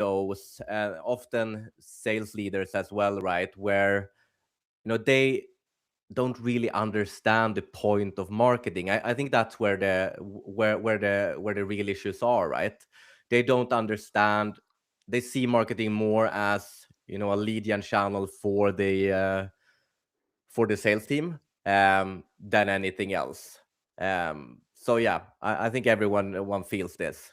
those, often sales leaders as well, right? Where, they don't really understand the point of marketing. I think that's where the real issues are, right? They don't understand. They see marketing more as, a lead gen channel for the sales team, than anything else. So yeah, I think everyone feels this.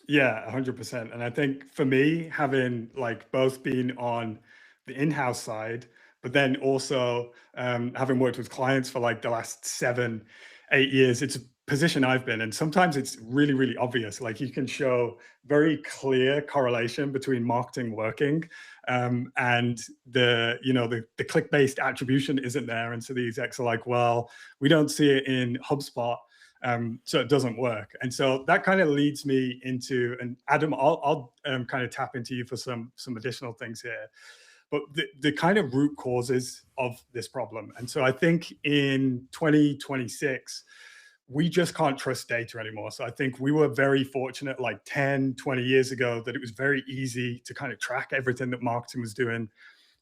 Yeah, 100%. And I think for me, having like both been on the in-house side, but then also having worked with clients for like the last 7, 8 years, it's a position I've been in. Sometimes it's really, really obvious. Like you can show very clear correlation between marketing working and the click-based attribution isn't there. And so the execs are like, well, we don't see it in HubSpot. So it doesn't work. And so that kind of leads me into, and Adam, I'll kind of tap into you for some additional things here, but the kind of root causes of this problem. And so I think in 2026, we just can't trust data anymore. So I think we were very fortunate like 10, 20 years ago that it was very easy to kind of track everything that marketing was doing,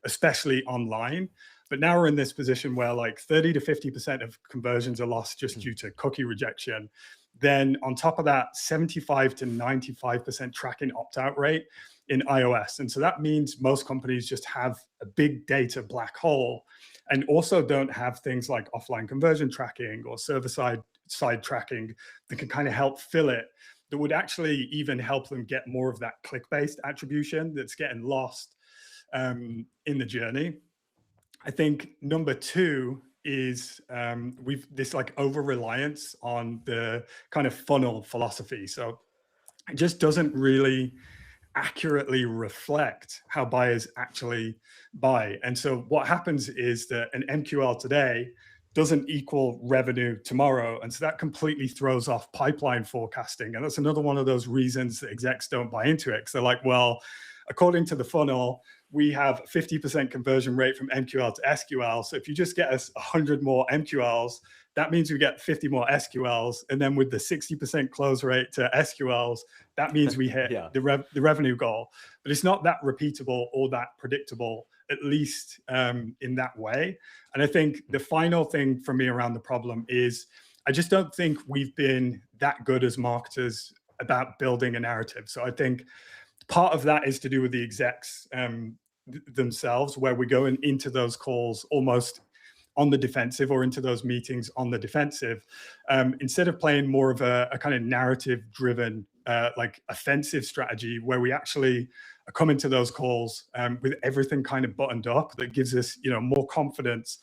especially online. But now we're in this position where like 30 to 50% of conversions are lost just due to cookie rejection. Then on top of that, 75 to 95% tracking opt-out rate in iOS. And so that means most companies just have a big data black hole and also don't have things like offline conversion tracking or server-side tracking that can kind of help fill it, that would actually even help them get more of that click-based attribution that's getting lost in the journey. I think number two is we've this like over reliance on the kind of funnel philosophy. So it just doesn't really accurately reflect how buyers actually buy. And so what happens is that an MQL today doesn't equal revenue tomorrow. And so that completely throws off pipeline forecasting. And that's another one of those reasons that execs don't buy into it. Because they're like, well, according to the funnel, we have 50% conversion rate from MQL to SQL. So if you just get us 100 more MQLs, that means we get 50 more SQLs. And then with the 60% close rate to SQLs, that means we hit the revenue goal. But it's not that repeatable or that predictable, at least in that way. And I think the final thing for me around the problem is I just don't think we've been that good as marketers about building a narrative. So I think part of that is to do with the execs themselves, where we're going into those calls almost on the defensive or into those meetings on the defensive, instead of playing more of a kind of narrative driven, like offensive strategy where we actually are coming to those calls with everything kind of buttoned up that gives us, more confidence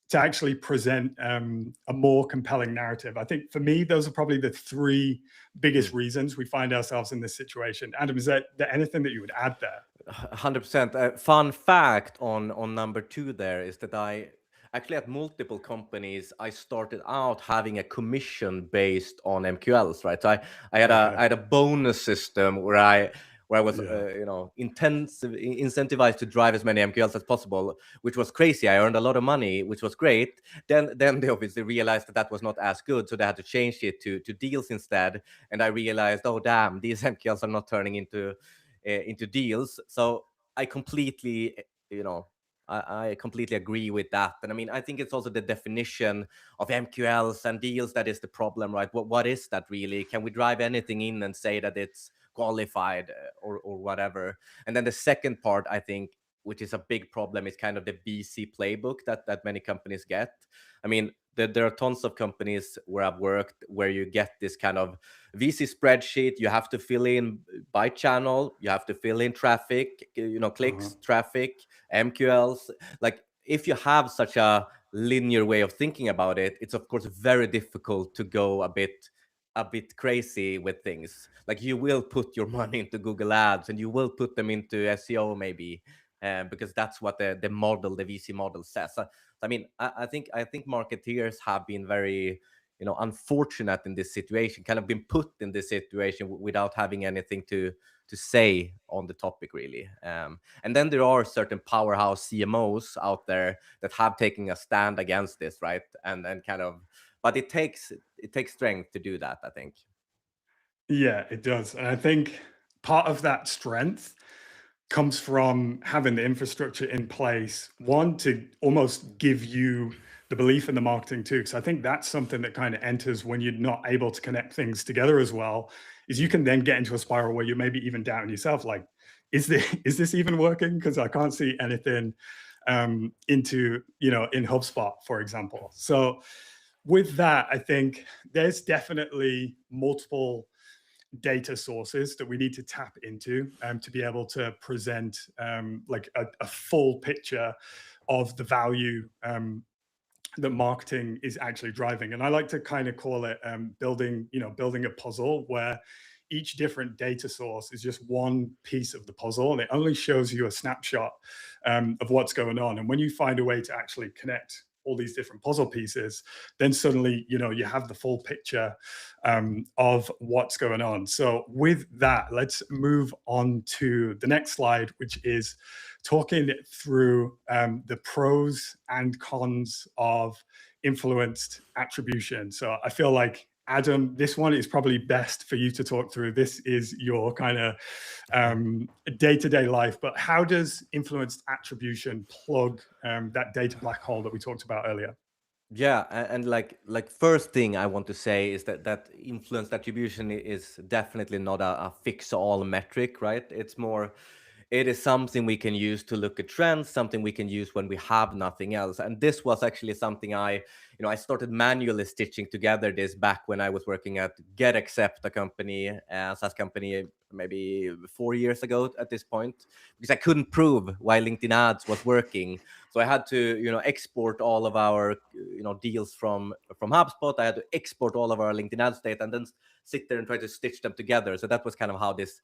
to actually present a more compelling narrative. I think for me, those are probably the three biggest reasons we find ourselves in this situation. Adam, is there anything that you would add there? 100%. Fun fact on number two there is that I actually at multiple companies, I started out having a commission based on MQLs, right? So I had a bonus system where I was incentivized to drive as many MQLs as possible, which was crazy. I earned a lot of money, which was great. Then they obviously realized that was not as good, so they had to change it to deals instead. And I realized, oh damn, these MQLs are not turning into deals. So I completely, I completely agree with that. And I mean, I think it's also the definition of MQLs and deals that is the problem, right? What is that really? Can we drive anything in and say that it's qualified or whatever? And then the second part, I think, which is a big problem, is kind of the BC playbook that many companies get. I mean, there are tons of companies where I've worked where you get this kind of VC spreadsheet. You have to fill in by channel. You have to fill in traffic, clicks, traffic, MQLs. Like if you have such a linear way of thinking about it, it's of course very difficult to go a bit crazy with things. Like you will put your money into Google Ads and you will put them into SEO maybe, because that's what the model, the VC model says. I mean, I think marketeers have been very, unfortunate in this situation, kind of been put in this situation without having anything to say on the topic really. And then there are certain powerhouse CMOs out there that have taken a stand against this, right? And kind of, but it takes strength to do that, I think. Yeah, it does. And I think part of that strength comes from having the infrastructure in place, one, to almost give you the belief in the marketing too, because I think that's something that kind of enters when you're not able to connect things together as well, is you can then get into a spiral where you're maybe even doubting yourself, like, is this even working? Because I can't see anything into, in HubSpot, for example. So with that, I think there's definitely multiple data sources that we need to tap into to be able to present like a full picture of the value that marketing is actually driving. And I like to kind of call it building a puzzle where each different data source is just one piece of the puzzle, and it only shows you a snapshot of what's going on. And when you find a way to actually connect all these different puzzle pieces, then suddenly you have the full picture of what's going on. So with that, let's move on to the next slide, which is talking through the pros and cons of influenced attribution. So I feel like, Adam, this one is probably best for you to talk through. This is your kind of day-to-day life, but how does influenced attribution plug that data black hole that we talked about earlier? Yeah, and like first thing I want to say is that influence attribution is definitely not a fix-all metric, right? It is something we can use to look at trends, something we can use when we have nothing else. And this was actually something I started manually stitching together this back when I was working at Execs, a company, a SaaS company, maybe 4 years ago at this point, because I couldn't prove why LinkedIn ads was working. So I had to, export all of our, deals from HubSpot. I had to export all of our LinkedIn ads data and then sit there and try to stitch them together. So that was kind of how this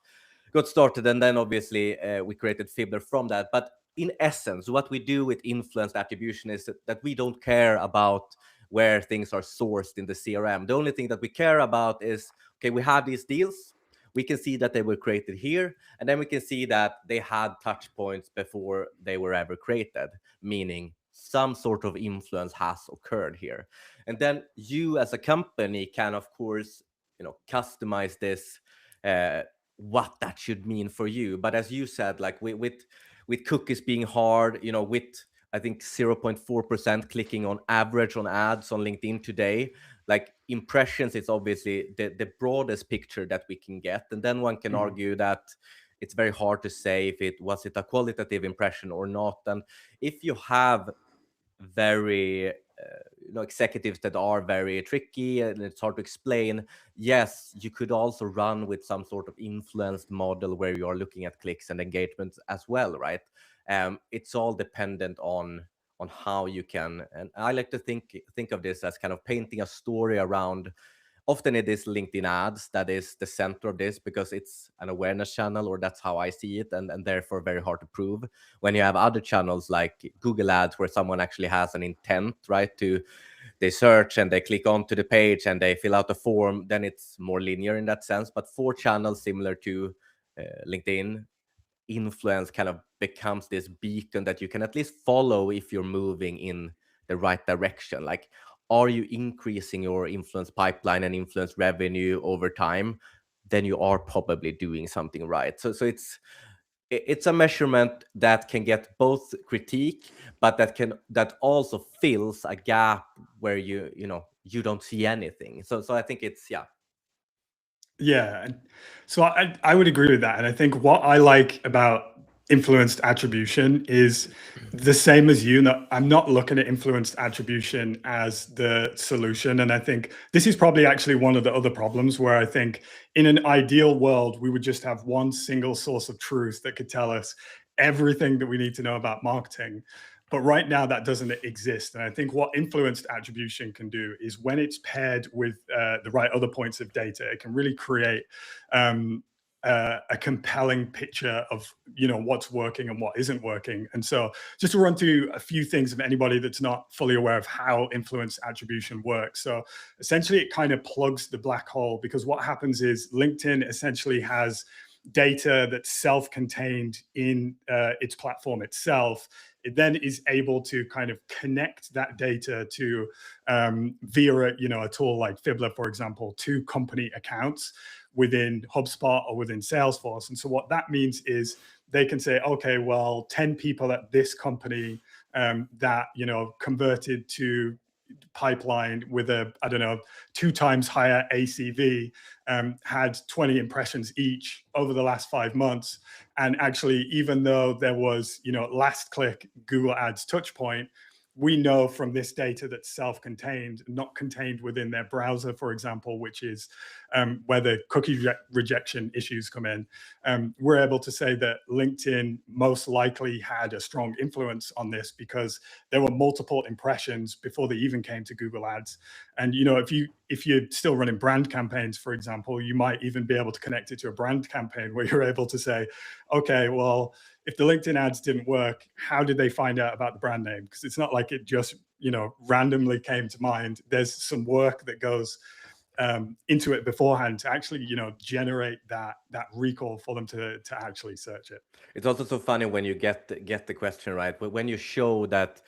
got started, and then obviously we created Fibbler from that. But in essence, what we do with influenced attribution is that we don't care about where things are sourced in the CRM. The only thing that we care about is, okay, we have these deals, we can see that they were created here, and then we can see that they had touch points before they were ever created, meaning some sort of influence has occurred here. And then you as a company can, of course, customize this, what that should mean for you. But as you said, like with cookies being hard, with I think 0.4% clicking on average on ads on LinkedIn today, like impressions is obviously the broadest picture that we can get. And then one can argue that it's very hard to say if it was a qualitative impression or not. And if you have very executives that are very tricky and it's hard to explain, yes, you could also run with some sort of influenced model where you are looking at clicks and engagements as well, right? It's all dependent on how you can, and I like to think of this as kind of painting a story around. Often it is LinkedIn ads that is the center of this because it's an awareness channel, or that's how I see it, and therefore very hard to prove. When you have other channels like Google ads, where someone actually has an intent, right, they search and they click onto the page and they fill out a form, then it's more linear in that sense. But for channels similar to LinkedIn, influence kind of becomes this beacon that you can at least follow if you're moving in the right direction. Like, are you increasing your influence pipeline and influence revenue over time? Then you are probably doing something right. So it's a measurement that can get both critique, but that also fills a gap where you don't see anything. So I think it's, yeah. Yeah. So I would agree with that. And I think what I like about influenced attribution is the same as you. I'm not looking at influenced attribution as the solution. And I think this is probably actually one of the other problems where I think in an ideal world, we would just have one single source of truth that could tell us everything that we need to know about marketing. But right now that doesn't exist. And I think what influenced attribution can do is when it's paired with the right other points of data, it can really create a compelling picture of what's working and what isn't working. And so just to run through a few things of anybody that's not fully aware of how influence attribution works. So essentially it kind of plugs the black hole, because what happens is LinkedIn essentially has data that's self-contained in its platform itself. It then is able to kind of connect that data to via a tool like Fibbler, for example, to company accounts, within HubSpot or within Salesforce. And so what that means is they can say, okay, well, 10 people at this company that, converted to pipeline with a, I don't know, 2 times higher ACV, had 20 impressions each over the last 5 months. And actually, even though there was, last click Google Ads touch point, we know from this data that's self-contained, not contained within their browser, for example, which is where the cookie rejection issues come in. We're able to say that LinkedIn most likely had a strong influence on this because there were multiple impressions before they even came to Google Ads. And if you're still running brand campaigns, for example, you might even be able to connect it to a brand campaign where you're able to say, okay, well, if the LinkedIn ads didn't work, how did they find out about the brand name? Because it's not like it just, randomly came to mind. There's some work that goes into it beforehand to actually, generate that recall for them to actually search it. It's also so funny when you get the question right, but when you show that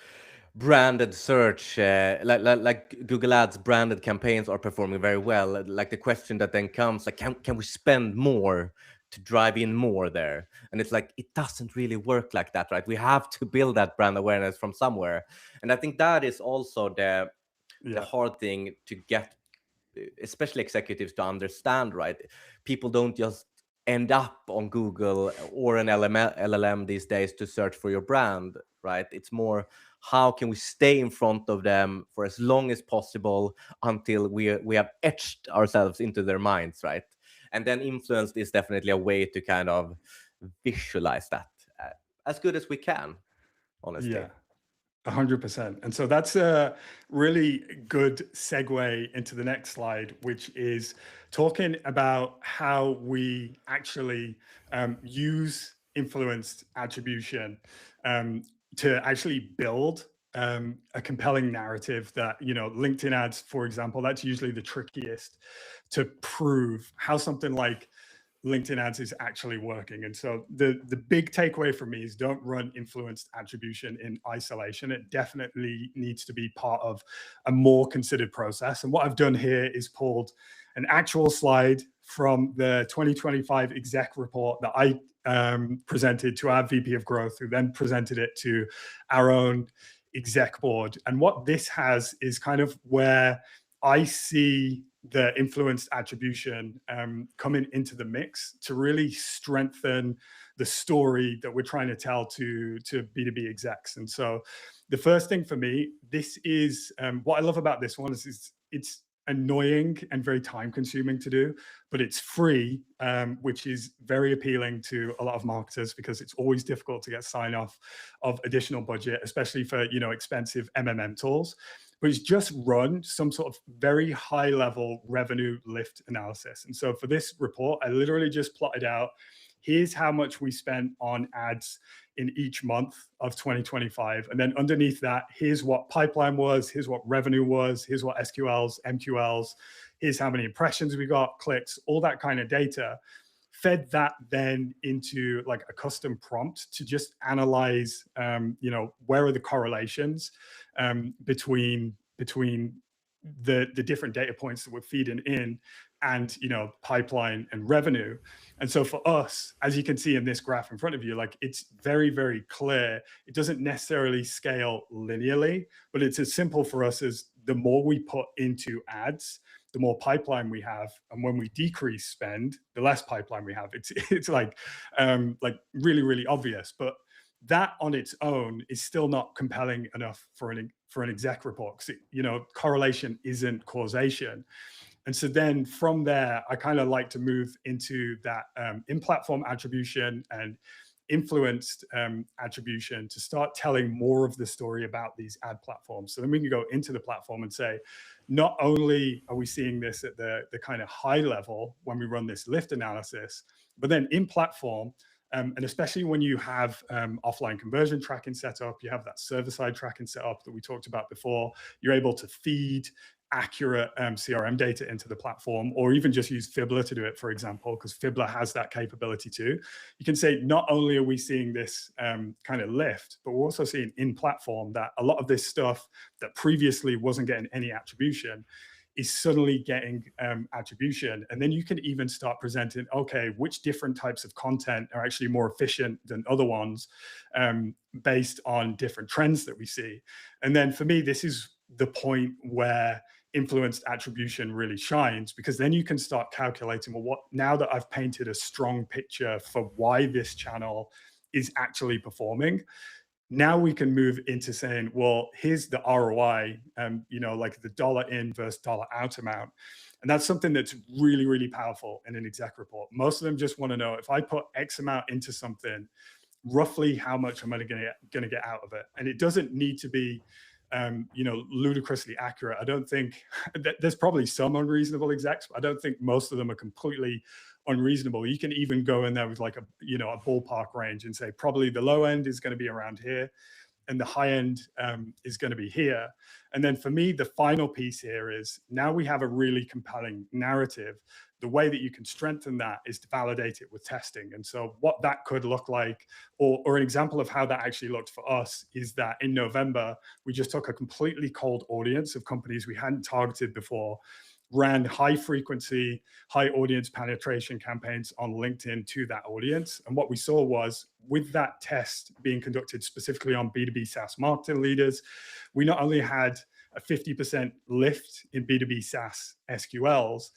branded search, like Google Ads branded campaigns are performing very well, like the question that then comes, like, can we spend more to drive in more there? And it's like, it doesn't really work like that, right? We have to build that brand awareness from somewhere. And I think that is also the hard thing to get, especially executives, to understand, right? People don't just end up on Google or an LLM these days to search for your brand, right? It's more, how can we stay in front of them for as long as possible until we have etched ourselves into their minds, right? And then influence is definitely a way to kind of visualize that as good as we can, honestly. Yeah. 100%. And so that's a really good segue into the next slide, which is talking about how we actually use influenced attribution to actually build a compelling narrative that, LinkedIn ads, for example, that's usually the trickiest to prove how something like LinkedIn ads is actually working. And so the big takeaway for me is don't run influenced attribution in isolation. It definitely needs to be part of a more considered process. And what I've done here is pulled an actual slide from the 2025 exec report that I presented to our VP of growth, who then presented it to our own exec board. And what this has is kind of where I see the influenced attribution coming into the mix to really strengthen the story that we're trying to tell to B2B execs. And so the first thing for me, this is what I love about this one is it's annoying and very time consuming to do, but it's free, which is very appealing to a lot of marketers because it's always difficult to get sign off of additional budget, especially for, expensive MMM tools. But it's just run some sort of very high level revenue lift analysis. And so for this report, I literally just plotted out, here's how much we spent on ads in each month of 2025. And then underneath that, here's what pipeline was, here's what revenue was, here's what SQLs, MQLs, here's how many impressions we got, clicks, all that kind of data. Fed that then into like a custom prompt to just analyze, where are the correlations between the different data points that we're feeding in and, pipeline and revenue. And so for us, as you can see in this graph in front of you, like it's very, very clear. It doesn't necessarily scale linearly, but it's as simple for us as the more we put into ads, the more pipeline we have, and when we decrease spend, the less pipeline we have. It's like really, really obvious, but that on its own is still not compelling enough for an exec report because correlation isn't causation. And so then from there, I kind of like to move into that in-platform attribution and influenced attribution to start telling more of the story about these ad platforms. So then we can go into the platform and say, not only are we seeing this at the kind of high level when we run this lift analysis, but then in platform, and especially when you have offline conversion tracking set up, you have that server-side tracking set up that we talked about before, you're able to feed accurate CRM data into the platform, or even just use Fibbler to do it, for example, because Fibbler has that capability too. You can say, not only are we seeing this kind of lift, but we're also seeing in platform that a lot of this stuff that previously wasn't getting any attribution is suddenly getting attribution. And then you can even start presenting, okay, which different types of content are actually more efficient than other ones, based on different trends that we see. And then for me, this is the point where influenced attribution really shines, because then you can start calculating, well, what, now that I've painted a strong picture for why this channel is actually performing, now we can move into saying, well, here's the ROI, like the dollar in versus dollar out amount. And that's something that's really, really powerful in an exec report. Most of them just want to know, if I put X amount into something, roughly how much am I going to get out of it? And it doesn't need to be, ludicrously accurate. I don't think there's probably some unreasonable execs, but I don't think most of them are completely unreasonable. You can even go in there with like a ballpark range and say probably the low end is going to be around here, and the high end is going to be here. And then for me, the final piece here is, now we have a really compelling narrative. The way that you can strengthen that is to validate it with testing. And so what that could look like, or an example of how that actually looked for us, is that in November, we just took a completely cold audience of companies we hadn't targeted before, ran high frequency, high audience penetration campaigns on LinkedIn to that audience. And what we saw was, with that test being conducted specifically on B2B SaaS marketing leaders, we not only had a 50% lift in B2B SaaS SQLs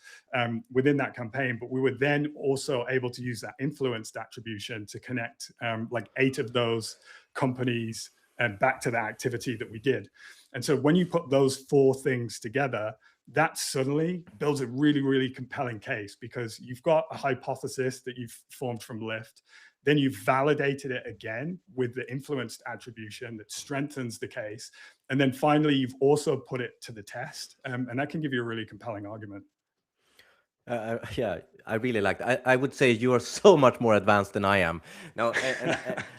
within that campaign, but we were then also able to use that influenced attribution to connect like 8 of those companies back to the activity that we did. And so when you put those 4 things together, that suddenly builds a really, really compelling case, because you've got a hypothesis that you've formed from lift. Then you've validated it again with the influenced attribution that strengthens the case. And then finally, you've also put it to the test. And that can give you a really compelling argument. Yeah, I really like that. I would say you are so much more advanced than I am. Now,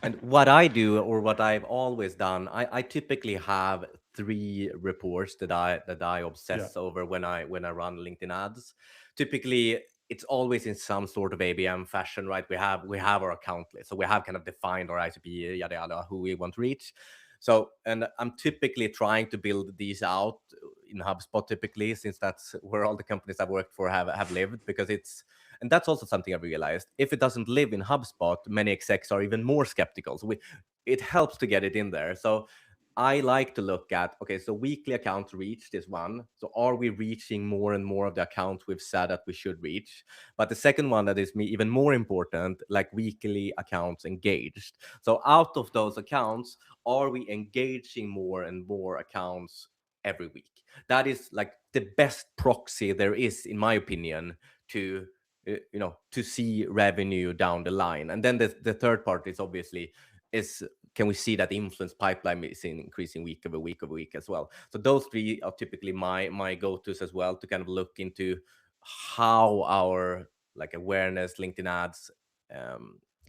and what I do, or what I've always done, I typically have 3 reports that I Yeah. obsess over when I run LinkedIn ads. Typically, it's always in some sort of ABM fashion, right? We have our account list, so we have kind of defined our ICP, yada yada, who we want to reach. So, and I'm typically trying to build these out in HubSpot typically, since that's where all the companies I've worked for have lived, because and that's also something I've realized. If it doesn't live in HubSpot, many execs are even more skeptical. So it helps to get it in there. So I like to look at, okay, so weekly accounts reached is one. So are we reaching more and more of the accounts we've said that we should reach? But the second one that is even more important, like weekly accounts engaged. So out of those accounts, are we engaging more and more accounts every week? That is like the best proxy there is, in my opinion, to to see revenue down the line. And then the third part is obviously, is can we see that influence pipeline is increasing week over week over week as well. So those 3 are typically my go-tos as well, to kind of look into how our like awareness LinkedIn ads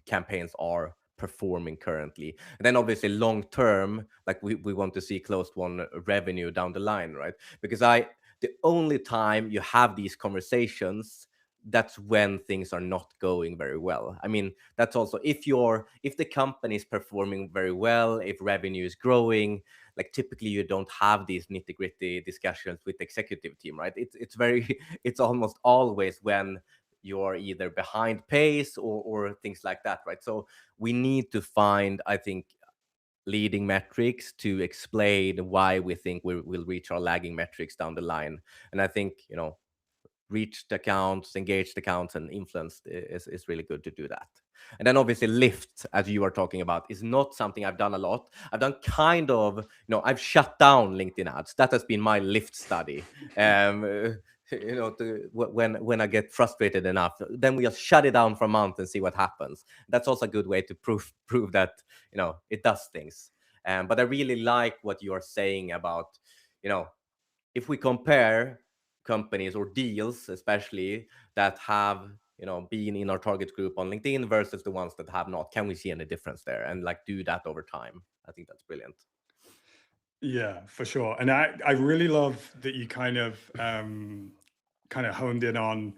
campaigns are performing currently. And then obviously long term, like we want to see closed won revenue down the line, right? Because the only time you have these conversations, that's when things are not going very well. I mean, that's also, if the company is performing very well, if revenue is growing, like typically you don't have these nitty-gritty discussions with the executive team, right? It's very it's almost always when you're either behind pace or things like that, right? So we need to find, I think, leading metrics to explain why we think we'll reach our lagging metrics down the line. And I think, reached accounts, engaged accounts, and influenced is really good to do that. And then obviously lift, as you are talking about, is not something I've done a lot. I've done kind of, I've shut down LinkedIn ads. That has been my lift study. When I get frustrated enough, then we just shut it down for a month and see what happens. That's also a good way to prove that it does things. But I really like what you are saying about, if we compare companies or deals, especially that have been in our target group on LinkedIn versus the ones that have not, can we see any difference there, and like do that over time? I think that's brilliant. Yeah, for sure. And I really love that you kind of honed in on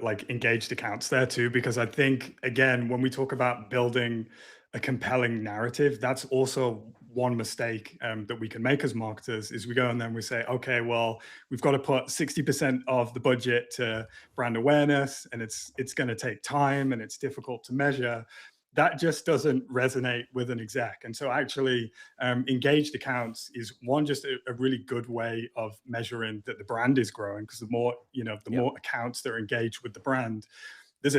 like engaged accounts there too, because I think, again, when we talk about building a compelling narrative, that's also one mistake that we can make as marketers is we go and then we say, okay, well, we've got to put 60% of the budget to brand awareness, and it's going to take time and it's difficult to measure. That just doesn't resonate with an exec. And so actually engaged accounts is one, just a really good way of measuring that the brand is growing, because the more, more accounts that are engaged with the brand, there's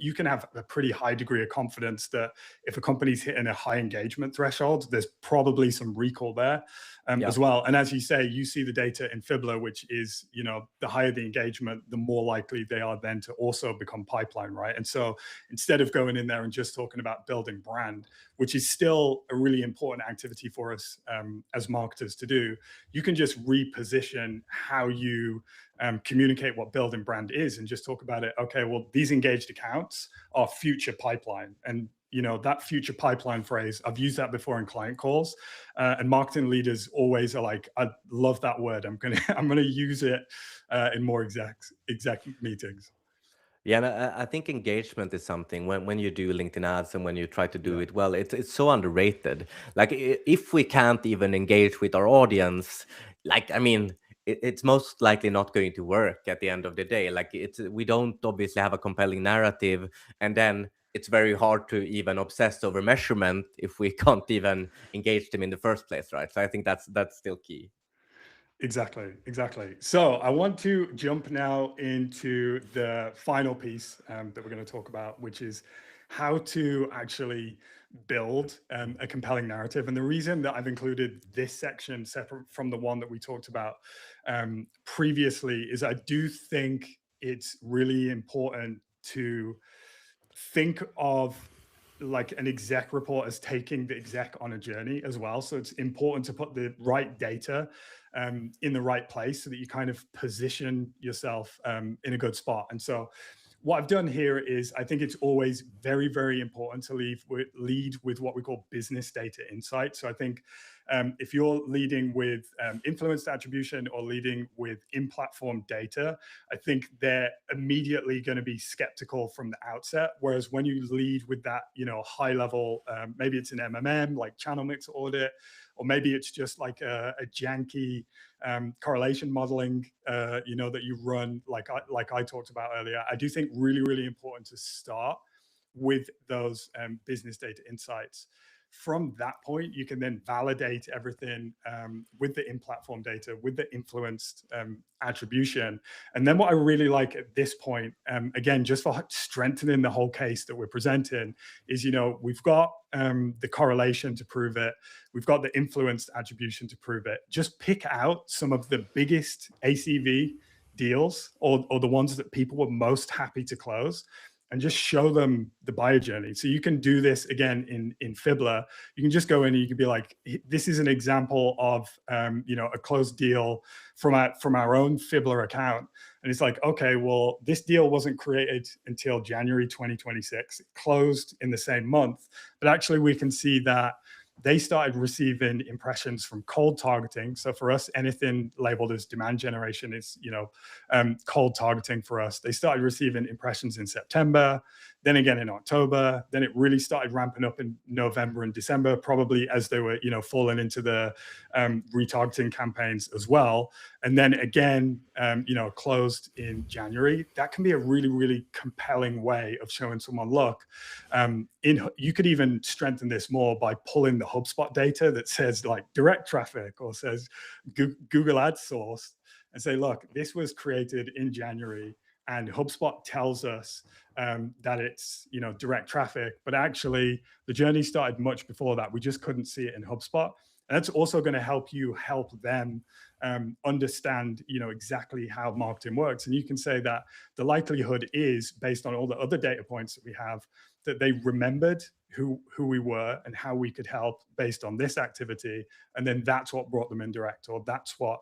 you can have a pretty high degree of confidence that if a company's hitting a high engagement threshold, there's probably some recall there as well. And as you say, you see the data in Fibbler, which is, the higher the engagement, the more likely they are then to also become pipeline, right? And so instead of going in there and just talking about building brand, which is still a really important activity for us as marketers to do, you can just reposition how you communicate what building brand is and just talk about it. Okay, well, these engaged accounts are future pipeline. And that future pipeline phrase, I've used that before in client calls, and marketing leaders always are like, I love that word. I'm gonna use it in more exec meetings. Yeah, and I think engagement is something when you do LinkedIn ads and when you try to do it well, it's so underrated. Like if we can't even engage with our audience, like, I mean, it's most likely not going to work at the end of the day. Like we don't obviously have a compelling narrative, and then it's very hard to even obsess over measurement if we can't even engage them in the first place, right? So I think that's still key. Exactly. So I want to jump now into the final piece that we're going to talk about, which is how to actually build a compelling narrative. And the reason that I've included this section separate from the one that we talked about previously is I do think it's really important to think of like an exec report as taking the exec on a journey as well. So it's important to put the right data in the right place so that you kind of position yourself in a good spot. And so what I've done here is I think it's always very, very important to lead with what we call business data insight. So I think if you're leading with influenced attribution or leading with in-platform data, I think they're immediately going to be skeptical from the outset. Whereas when you lead with that, high level, maybe it's an MMM like channel mix audit, or maybe it's just like a janky correlation modeling, that you run like I talked about earlier. I do think really, really important to start with those business data insights. From that point, you can then validate everything with the in-platform data, with the influenced attribution. And then what I really like at this point, again, just for strengthening the whole case that we're presenting, is, we've got the correlation to prove it. We've got the influenced attribution to prove it. Just pick out some of the biggest ACV deals or the ones that people were most happy to close, and just show them the buyer journey. So you can do this again in Fibbler. You can just go in and you can be like, this is an example of a closed deal from our own Fibbler account. And it's like, okay, well, this deal wasn't created until January 2026. It closed in the same month. But actually we can see that they started receiving impressions from cold targeting. So for us, anything labeled as demand generation is, cold targeting for us. They started receiving impressions in September, then again in October. Then it really started ramping up in November and December, probably as they were, falling into the retargeting campaigns as well. And then again, closed in January. That can be a really, really compelling way of showing someone, look, you could even strengthen this more by pulling the HubSpot data that says like direct traffic or says Google Ads source, and say, look, this was created in January, and HubSpot tells us that it's direct traffic, but actually the journey started much before that. We just couldn't see it in HubSpot. And that's also going to help them understand exactly how marketing works. And you can say that the likelihood is, based on all the other data points that we have, that they remembered who we were and how we could help based on this activity, and then that's what brought them in direct, or that's what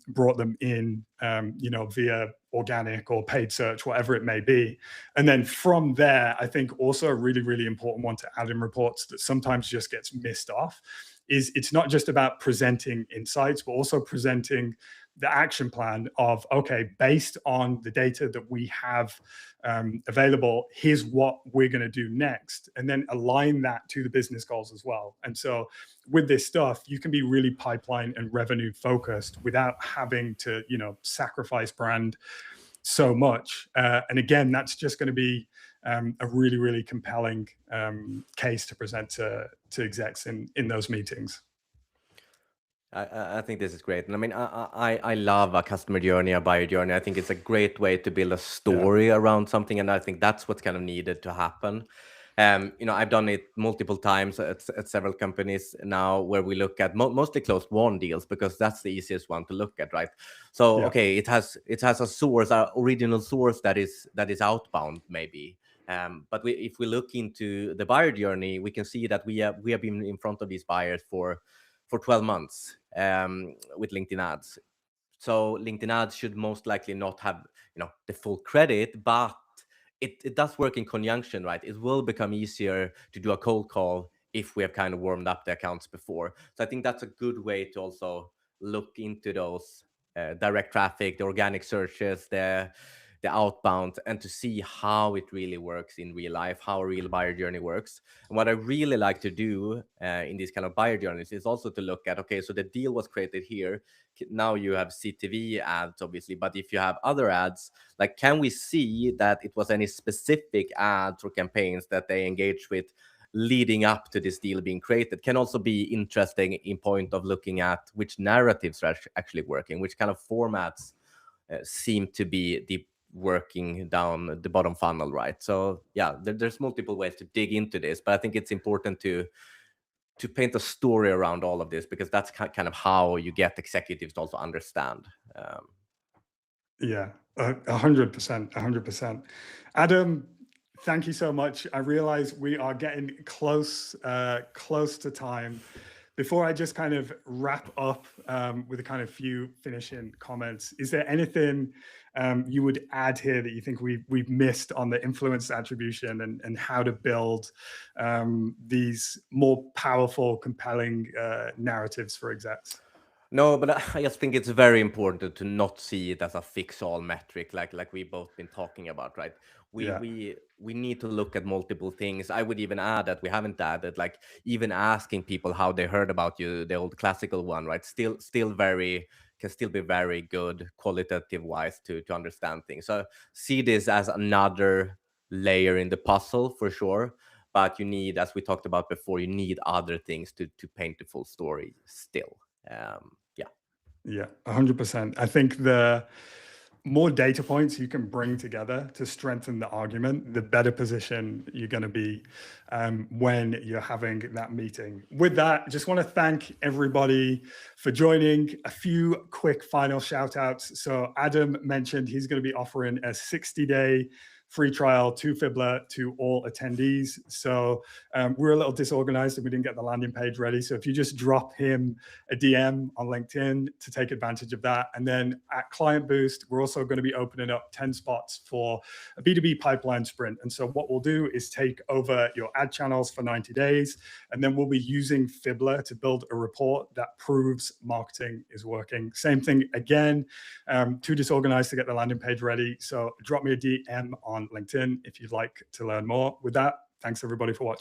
brought them in via organic or paid search, whatever it may be. And then from there, I think also a really, really important one to add in reports that sometimes just gets missed off is it's not just about presenting insights, but also presenting the action plan of, okay, based on the data that we have available, here's what we're going to do next, and then align that to the business goals as well. And so with this stuff, you can be really pipeline and revenue focused without having to, sacrifice brand so much. And again, that's just going to be a really, really compelling case to present to execs in those meetings. I think this is great. And I mean, I love a customer journey, a buyer journey. I think it's a great way to build a story around something. And I think that's what's kind of needed to happen. I've done it multiple times at several companies now where we look at mostly closed won deals, because that's the easiest one to look at, right? So, okay, it has a source, our original source that is outbound maybe. But if we look into the buyer journey, we can see that we have been in front of these buyers for 12 months with LinkedIn ads. So LinkedIn ads should most likely not have the full credit, but it does work in conjunction, right? It will become easier to do a cold call if we have kind of warmed up the accounts before. So I think that's a good way to also look into those direct traffic, the organic searches, the outbound, and to see how it really works in real life, how a real buyer journey works. And what I really like to do in these kind of buyer journeys is also to look at, okay, so the deal was created here. Now you have CTV ads, obviously, but if you have other ads, like, can we see that it was any specific ads or campaigns that they engaged with leading up to this deal being created? Can also be interesting in point of looking at which narratives are actually working, which kind of formats seem to be working down the bottom funnel, right? So yeah, there's multiple ways to dig into this, but I think it's important to paint a story around all of this, because that's kind of how you get executives to also understand. Yeah, 100%, 100%. Adam, thank you so much. I realize we are getting close to time. Before I just kind of wrap up with a kind of few finishing comments, is there anything you would add here that you think we've missed on the influence attribution and how to build these more powerful, compelling narratives for execs? No, but I just think it's very important to not see it as a fix-all metric, like we both been talking about, right? We need to look at multiple things. I would even add that we haven't added, like, even asking people how they heard about you, the old classical one, right? Still can still be very good qualitative wise to understand things. So see this as another layer in the puzzle for sure. But you need, as we talked about before, you need other things to paint the full story still. Yeah, 100%. I think the more data points you can bring together to strengthen the argument, the better position you're going to be when you're having that meeting. With that, I just want to thank everybody for joining. A few quick final shout outs. So Adam mentioned he's going to be offering a 60-day free trial to Fibbler to all attendees. So we're a little disorganized and we didn't get the landing page ready. So if you just drop him a DM on LinkedIn to take advantage of that. And then at KlientBoost, we're also going to be opening up 10 spots for a B2B pipeline sprint. And so what we'll do is take over your ad channels for 90 days, and then we'll be using Fibbler to build a report that proves marketing is working. Same thing again, too disorganized to get the landing page ready. So drop me a DM on LinkedIn if you'd like to learn more. With that, thanks everybody for watching.